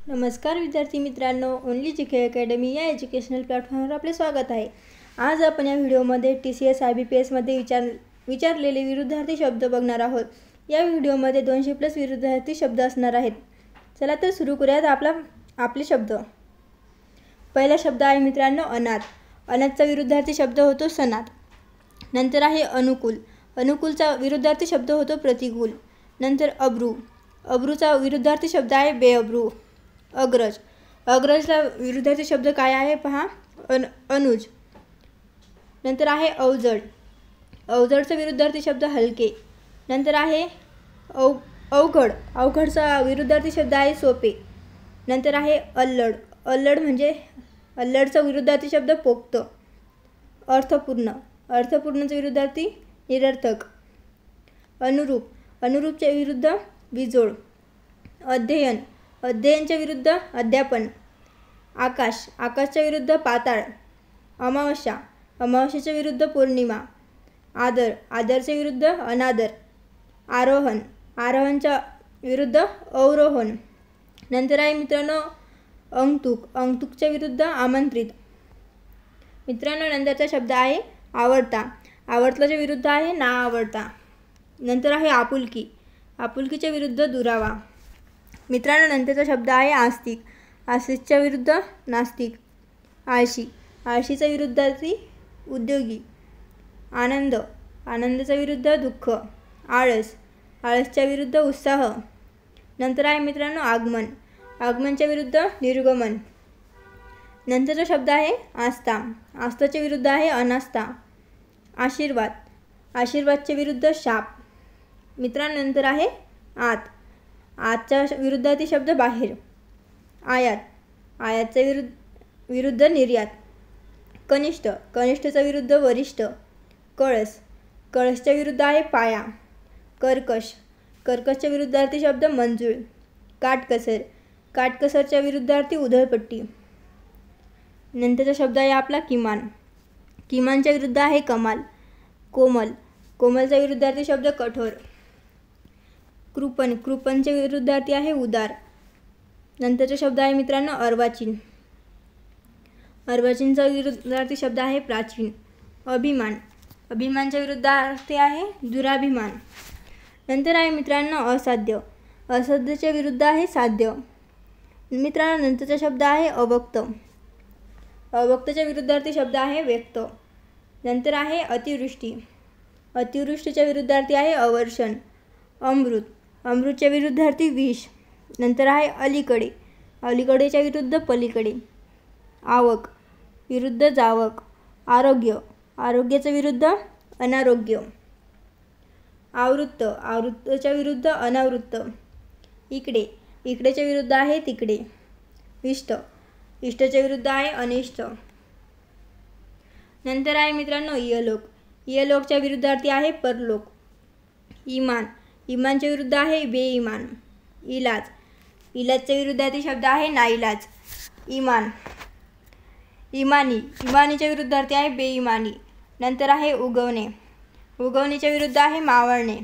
नमस्कार विद्यार्थी मित्रांनो, ओनली जीके अकॅडमी या एज्युकेशनल प्लॅटफॉर्मवर आपले स्वागत आहे। आज आपण या व्हिडिओमध्ये TCS IBPS मध्ये विचारलेले विरुद्धार्थी शब्द बघणार आहोत। या व्हिडिओमध्ये 200+ विरुद्धार्थी शब्द असणार आहेत। चला तर सुरू करूयात आपले शब्द। पहिला शब्द आहे मित्रांनो अनाथ। अनाथचा विरुद्धार्थी शब्द होतो सनाथ। नंतर आहे अनुकूल। अनुकूलचा विरुद्धार्थी शब्द होतो प्रतिकूल। नंतर अब्रू। अब्रूचा विरुद्धार्थी शब्द आहे बेअब्रू। अग्रज। अग्रजला विरुद्धार्थी शब्द काय आहे पहा, अनुज। नंतर आहे अवजड। अवजडचा विरुद्धार्थी शब्द हलके। नंतर आहे अवघड। अवघडचा विरुद्धार्थी शब्द आहे सोपे। नंतर आहे अल्लड। अल्लड म्हणजे अल्लडचा विरुद्धार्थी शब्द पोक्त। अर्थपूर्ण। अर्थपूर्णचा विरुद्धार्थी निरर्थक। अनुरूप। अनुरूपच्या विरुद्ध बिजोड। अध्ययन। अध्ययनच्या विरुद्ध अध्यापन। आकाश। आकाशच्या विरुद्ध पाताळ। अमावस्या। अमावस्येच्या विरुद्ध पौर्णिमा। आदर। आदरच्या विरुद्ध अनादर। आरोहण। आरोहणच्या विरुद्ध अवरोहण। नंतर आहे मित्रांनो अंगतुक। अंगतुकच्या विरुद्ध आमंत्रित। मित्रांनो नंतरचा शब्द आहे आवडता। आवडताच्या विरुद्ध आहे ना आवडता। नंतर आहे आपुलकी। आपुलकीच्या विरुद्ध दुरावा। मित्रांनो नंतरचा शब्द आहे आस्तिक। आस्तिकच्या विरुद्ध नास्तिक। आळशी। आळशीचा विरुद्धार्थी उद्योगी। आनंद। आनंदाच्या विरुद्ध दुःख। आळस। आळसच्या विरुद्ध उत्साह। नंतर आहे मित्रांनो आगमन। आगमनच्या विरुद्ध निर्गमन। नंतरचा शब्द आहे आस्था। आस्थाच्या विरुद्ध आहे अनास्था। आशीर्वाद। आशीर्वादच्या विरुद्ध शाप। मित्रांनो नंतर आहे आत। आतच्या विरुद्धार्थी शब्द बाहेर। आयात। आयातच्या विरुद्ध निर्यात। कनिष्ठ। कनिष्ठचा विरुद्ध वरिष्ठ। कळस। कळसच्या विरुद्ध आहे पाया। कर्कश। कर्कशच्या विरुद्धार्थी शब्द मंजूळ। काटकसर। काटकसरच्या विरुद्धार्थी उधळपट्टी। नंतरचा शब्द आहे आपला किमान। किमानच्या विरुद्ध आहे कमाल। कोमल। कोमलचा विरुद्धार्थी शब्द कठोर। कृपण। कृपणच्या विरुद्धार्थी आहे उदार। नंतरचा शब्द आहे मित्रांनो अर्वाचीन। अर्वाचीनचा विरुद्धार्थी शब्द आहे प्राचीन। अभिमान। अभिमानच्या विरुद्धार्थी आहे दुराभिमान। नंतर आहे मित्रांनो असाध्य। असाध्यच्या विरुद्ध आहे साध्य। मित्रांनो नंतरचा शब्द आहे अवक्त। अवक्तच्या विरुद्धार्थी शब्द आहे व्यक्त। नंतर आहे अतिवृष्टी। अतिवृष्टीच्या विरुद्धार्थी आहे अवर्षण। अमृत। अमृतच्या विरुद्धार्थी विष। नंतर आहे अलीकडे। अलीकडेच्या विरुद्ध पलीकडे। आवक विरुद्ध जावक। आरोग्य। आरोग्याच्या विरुद्ध अनारोग्य। आवृत्त। आवृत्तच्या विरुद्ध अनावृत्त। इकडे। इकडेच्या विरुद्ध आहे तिकडे। इष्ट। इष्टच्या विरुद्ध आहे अनिष्ट। नंतर आहे मित्रांनो इहलोक। इहलोकच्या विरुद्धार्थी आहे परलोक। इमान। इमानच्या विरुद्ध आहे बेईमान। इलाज। इलाजच्या विरुद्धार्थी शब्द आहे नाईलाज। इमान। इमानी। इमानीच्या विरुद्धार्थी आहे बेईमानी। नंतर आहे उगवणे। उगवणेच्या विरुद्ध आहे मावळणे।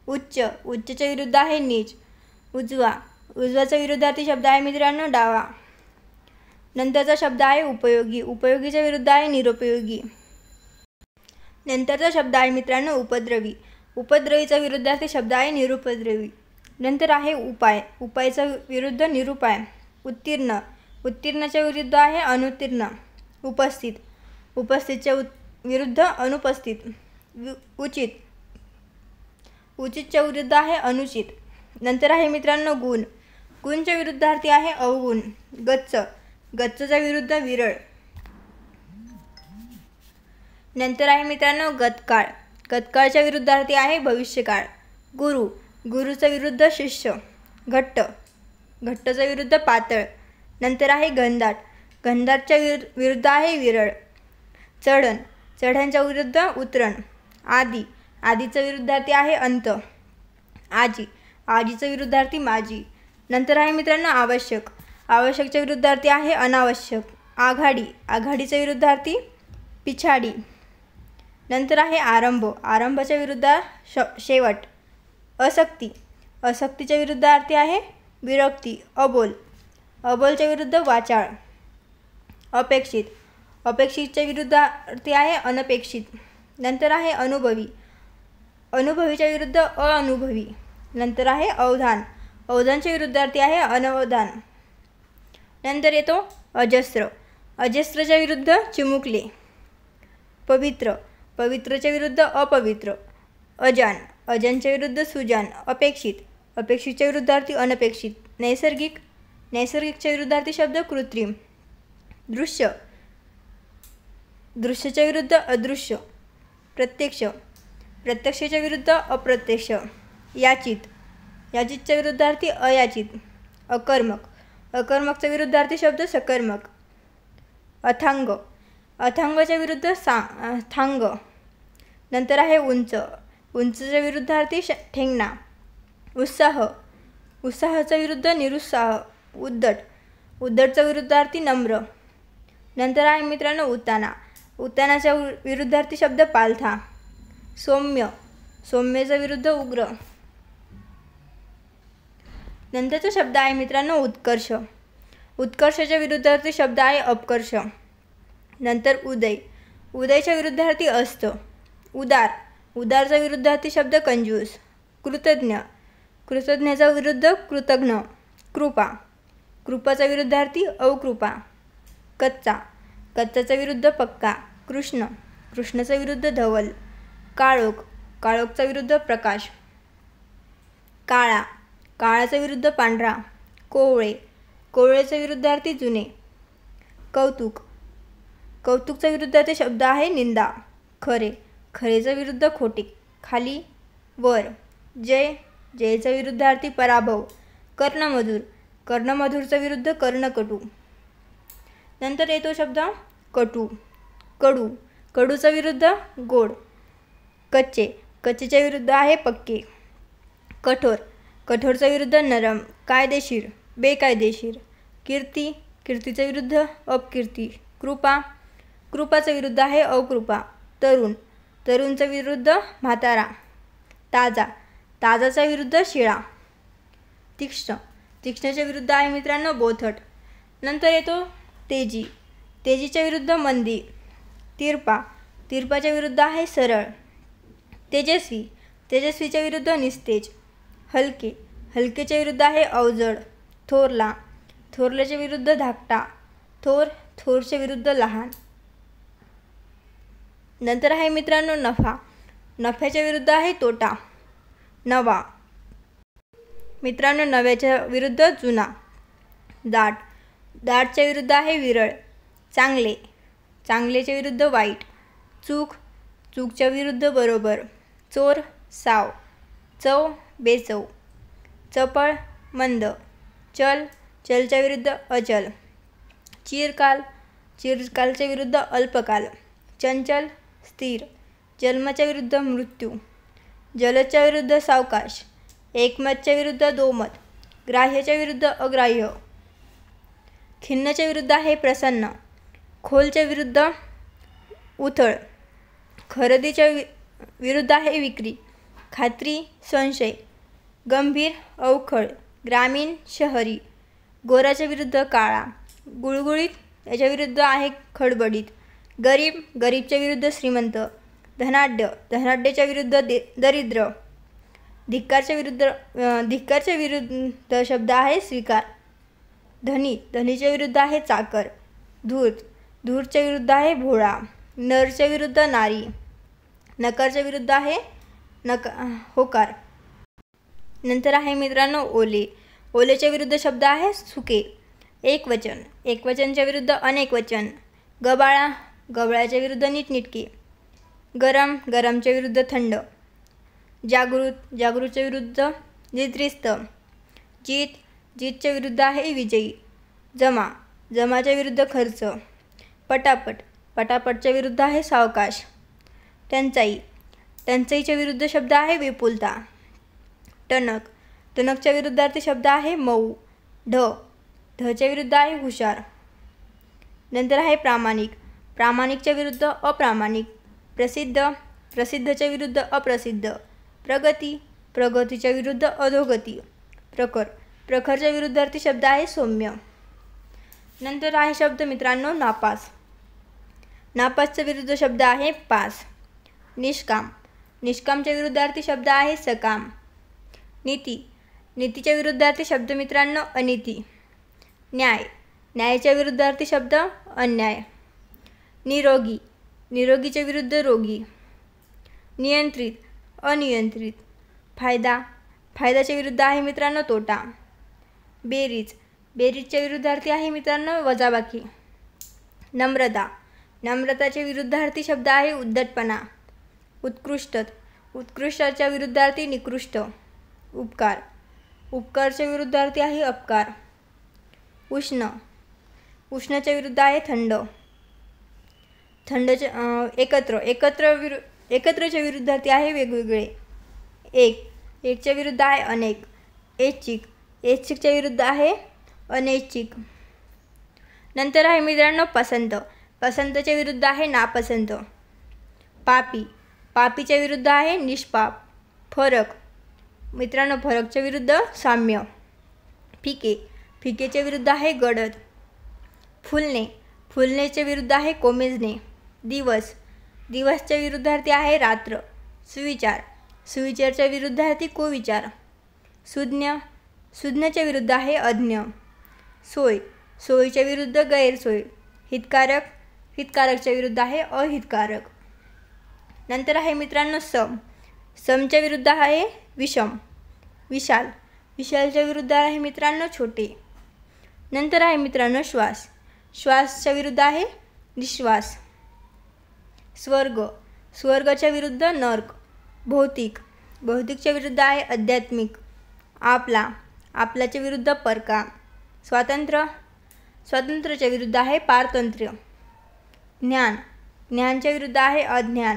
उच्च। उच्चच्या विरुद्ध आहे नीच। उजवा। उजवाचा विरुद्धार्थी शब्द आहे मित्रांनो डावा। नंतरचा शब्द आहे उपयोगी। उपयोगीच्या विरुद्ध आहे निरुपयोगी। नंतरचा शब्द आहे मित्रांनो उपद्रवी। उपद्रवीचा विरुद्धार्थी शब्द आहे निरुपद्रवी। नंतर आहे उपाय। उपायचा विरुद्ध निरुपाय। उत्तीर्ण। उत्तीर्णाच्या विरुद्ध आहे अनुत्तीर्ण। उपस्थित। उपस्थितच्या विरुद्ध अनुपस्थित। उचित। उचितच्या विरुद्ध आहे अनुचित। नंतर आहे मित्रांनो गुण। गुणच्या विरुद्धार्थी आहे अवगुण। गच्च। गच्चच्या विरुद्ध विरळ। नंतर आहे मित्रांनो गतकाळ। गतकाळच्या विरुद्धार्थी आहे भविष्यकाळ। गुरु। गुरुचा विरुद्ध शिष्य। घट्ट। घट्टचा विरुद्ध पातळ। नंतर आहे घनदाट। घनदाटच्या विरुद्ध आहे विरळ। चढण। चढणच्या विरुद्ध उतरण। आदी। आदीचा विरुद्धार्थी आहे अंत। आजी। आजीचा विरुद्धार्थी माजी। नंतर आहे मित्रांनो आवश्यक। आवश्यकच्या विरुद्धार्थी आहे अनावश्यक। आघाडी। आघाडीचा विरुद्धार्थी पिछाडी। नंतर आहे आरंभ। आरंभाच्या विरुद्ध शेवट। असक्ती। असक्तीच्या विरुद्धार्थी आहे विरक्ती, अबोल, अबोलच्या विरुद्ध वाचाळ, अपेक्षित, अपेक्षितच्या विरुद्धार्थी आहे अनपेक्षित. नंतर आहे अनुभवी, अनुभवीच्या विरुद्ध अनुभवी. नंतर आहे अवधान, अवधानच्या विरुद्धार्थी आहे अनवधान. नंतर येतो अजस्र, अजस्रच्या विरुद्ध चिमुकले. पवित्र, पवित्रच्या विरुद्ध अपवित्र. अजान, अजानच्या विरुद्ध सुजान. अपेक्षित, अपेक्षितच्या विरुद्धार्थी अनपेक्षित. नैसर्गिक, नैसर्गिकच्या विरुद्धार्थी शब्द कृत्रिम. दृश्य, दृश्याच्या विरुद्ध अदृश्य. प्रत्यक्ष, प्रत्यक्षाच्या विरुद्ध अप्रत्यक्ष. याचित, याचितच्या विरुद्धार्थी अयाचित. अकर्मक, अकर्मकच्या विरुद्धार्थी शब्द सकर्मक. अथांग, अथांगच्या विरुद्ध थांग. नंतर आहे उंच, उंचच्या विरुद्धार्थी ठेंगणा. उत्साह, उत्साहाच्या विरुद्ध निरुत्साह. उद्धट, उद्धटच्या विरुद्धार्थी नम्र. नंतर आहे मित्रांनो उत्ताना, उत्तानाच्या विरुद्धार्थी शब्द पालथा. सौम्य, सौम्यच्या विरुद्ध उग्र. नंतरचा शब्द आहे मित्रांनो उत्कर्ष, उत्कर्षाच्या विरुद्धार्थी शब्द आहे अपकर्ष. नंतर उदय, उदयच्या विरुद्धार्थी अस्त. उदार, उदारचा विरुद्धार्थी शब्द कंजूस. कृतज्ञ, कृतज्ञाचा विरुद्ध कृतघ्न. कृपा, कृपाचा विरुद्धार्थी अकृपा. कच्चा, कच्चाचा विरुद्ध पक्का. कृष्ण, कृष्णाचा विरुद्ध धवल. काळोख, काळोखचा विरुद्ध प्रकाश. काळा, काळाचा विरुद्ध पांढरा. कोवळे, कोवळेचा विरुद्धार्थी जुने. कौतुक, कौतुकचा विरुद्धार्थी शब्द आहे निंदा. खरे, खरेचा विरुद्ध खोटे. खाली वर. जय, जयचा विरुद्धार्थी पराभव. कर्णमधुर, कर्णमधुरचा विरुद्ध कर्णकटू. नंतर येतो शब्द कटू, कडू, कडूचा विरुद्ध गोड. कच्चे, कच्चेच्या विरुद्ध आहे पक्के. कठोर, कठोरचा विरुद्ध नरम. कायदेशीर, बेकायदेशीर. कीर्ती, कीर्तीच्या विरुद्ध अपकीर्ती. कृपा, कृपाचा विरुद्ध आहे अकृपा. तरुण, तरुणचा विरुद्ध म्हातारा. ताजा, ताजाचा विरुद्ध शिळा. तीक्ष्ण, तीक्ष्णच्या विरुद्ध आहे मित्रांनो बोथट. नंतर येतो तेजी, तेजीच्या विरुद्ध मंदी. तिरपा, तिरपाच्या विरुद्ध आहे सरळ. तेजस्वी, तेजस्वीच्या विरुद्ध निस्तेज. हलके, हलकेच्या विरुद्ध आहे अवजड. थोरला, थोरल्याच्या विरुद्ध धाकटा. थोर, थोरच्या विरुद्ध लहान. नंतर आहे मित्रांनो नफा, नफ्याच्या विरुद्ध आहे तोटा. नवा, मित्रांनो नव्याच्या विरुद्ध जुना. दाट, दाटच्या विरुद्ध आहे विरळ. चांगले, चांगल्याच्या विरुद्ध वाईट. चूक, चूकच्या विरुद्ध बरोबर. चोर, साव. चव, बेचव. चपळ, मंद. चल, चलच्या विरुद्ध अचल. चिरकाल, चिरकालच्या विरुद्ध अल्पकाल. चंचल, स्थिर. जन्माच्या विरुद्ध मृत्यू. जलदच्या विरुद्ध सावकाश. एकमतच्या विरुद्ध दोमत. ग्राह्याच्या विरुद्ध अग्राह्य. खिन्नच्या विरुद्ध आहे प्रसन्न. खोलच्या विरुद्ध उथळ. खरेदीच्या विरुद्ध आहे विक्री. खात्री, संशय. गंभीर, अवखळ. ग्रामीण, शहरी. गोराच्या विरुद्ध काळा. गुळगुळीत याच्या विरुद्ध आहे खडबडीत. गरीब, गरीबच्या विरुद्ध श्रीमंत. धनाढ्य, धनाढ्याच्या विरुद्ध दरिद्र. धिक्कारच्या विरुद्ध शब्द आहे स्वीकार. धनी, धनीच्या विरुद्ध आहे चाकर. धूर्त, धूर्तच्या विरुद्ध आहे भोळा. नरच्या विरुद्ध नारी. नकारच्या विरुद्ध आहे होकार. नंतर आहे मित्रांनो ओले, ओलेच्या विरुद्ध शब्द आहे सुके. एकवचन, एकवचनच्या विरुद्ध अनेक वचन. गबाळा, गबाळाच्या विरुद्ध नीटनेटके. गरम, गरमच्या विरुद्ध थंड. जागृत, जागृतच्या विरुद्ध निद्रिस्त. जीत, जीतच्या विरुद्ध आहे विजयी. जमा, जमाच्या विरुद्ध खर्च. पटापट, पटापटच्या विरुद्ध आहे सावकाश. टंचाई, टंचाईच्या विरुद्ध शब्द आहे विपुलता. टणक, टणकच्या विरुद्धार्थी शब्द आहे मऊ. ढ, ढच्या विरुद्ध आहे हुशार. नंतर आहे प्रामाणिक, प्रामाणिकच्या विरुद्ध अप्रामाणिक. प्रसिद्ध, प्रसिद्धच्या विरुद्ध अप्रसिद्ध. प्रगती, प्रगतीच्या विरुद्ध अधोगती. प्रखर, प्रखरच्या विरुद्धार्थी शब्द आहे सौम्य। नंतर आहे शब्द मित्रांनो नापास। नापासचा विरुद्ध शब्द आहे पास। निष्काम, निष्कामच्या विरुद्धार्थी शब्द आहे सकाम। नीती, नीतीच्या विरुद्धार्थी शब्द मित्रांनो अनीती। न्याय, न्यायाच्या विरुद्धार्थी शब्द अन्याय। निरोगी, निरोगीच्या विरुद्ध रोगी। नियंत्रित, अनियंत्रित। फायदा, फायद्याच्या विरुद्ध आहे मित्रांनो तोटा। बेरीज, बेरीजच्या विरुद्धार्थी आहे मित्रांनो वजाबाकी। नम्रता, नम्रताच्या विरुद्धार्थी शब्द आहे उद्धटपणा। उत्कृष्ट, उत्कृष्टाच्या विरुद्धार्थी निकृष्ट। उपकार, उपकारच्या विरुद्धार्थी आहे अपकार। उष्ण, उष्णच्या विरुद्ध आहे थंड। थंडच्या एकत्र, एकत्रच्या विरुद्धार्थी आहे वेगवेगळे। एक, एकच्या विरुद्ध आहे अनेक। ऐच्छिक, ऐच्छिकच्या विरुद्ध आहे अनैच्छिक। नंतर आहे मित्रांनो पसंत, पसंतच्या विरुद्ध आहे नापसंत। पापी, पापीच्या विरुद्ध आहे निष्पाप। फरक, मित्रांनो फरकच्या विरुद्ध साम्य। फिके, फिकेच्या विरुद्ध आहे गडद। फुलणे, फुलणेच्या विरुद्ध आहे कोमेजणे। दिवस, दिवसच्या विरुद्धार्थी आहे रात्र। सुविचार, सुविचारच्या विरुद्धार्थी कुविचार। सुज्ञ, सुज्ञच्या विरुद्ध आहे अज्ञ। सोय, सोयीच्या विरुद्ध गैरसोय। हितकारक, हितकारकच्या विरुद्ध आहे अहितकारक। नंतर आहे मित्रांनो सम, समच्या विरुद्ध आहे विषम। विशाल, विशालच्या विरुद्ध आहे मित्रांनो छोटे। नंतर आहे मित्रांनो श्वास, श्वासच्या विरुद्ध आहे निश्वास। स्वर्ग, स्वर्गाच्या विरुद्ध नर्क। भौतिक, भौतिकच्या विरुद्ध आहे आध्यात्मिक। आपला, आपल्याच्या विरुद्ध परका। स्वातंत्र्य, स्वातंत्र्याच्या विरुद्ध आहे पारतंत्र्य। ज्ञान, ज्ञानच्या विरुद्ध आहे अज्ञान।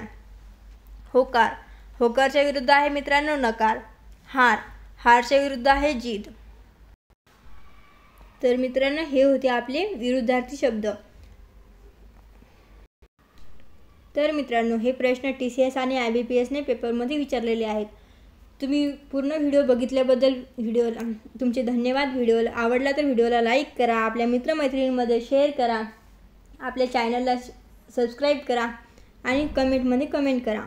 होकार, होकारच्या विरुद्ध आहे मित्रांनो नकार। हार, हारच्या विरुद्ध आहे जीत। तर मित्रांनो हे होते आपले विरुद्धार्थी शब्द। तर मित्रांनो हे प्रश्न TCS आणि IBPSने पेपरमध्ये विचारलेले आहेत। तुम्ही पूर्ण व्हिडिओ बघितल्याबद्दल तुमचे धन्यवाद। व्हिडिओला आवडला तर व्हिडिओला लाईक करा, आपल्या मित्रमैत्रिणींमध्ये शेअर करा, आपल्या चॅनलला सबस्क्राईब करा आणि कमेंटमध्ये कमेंट करा।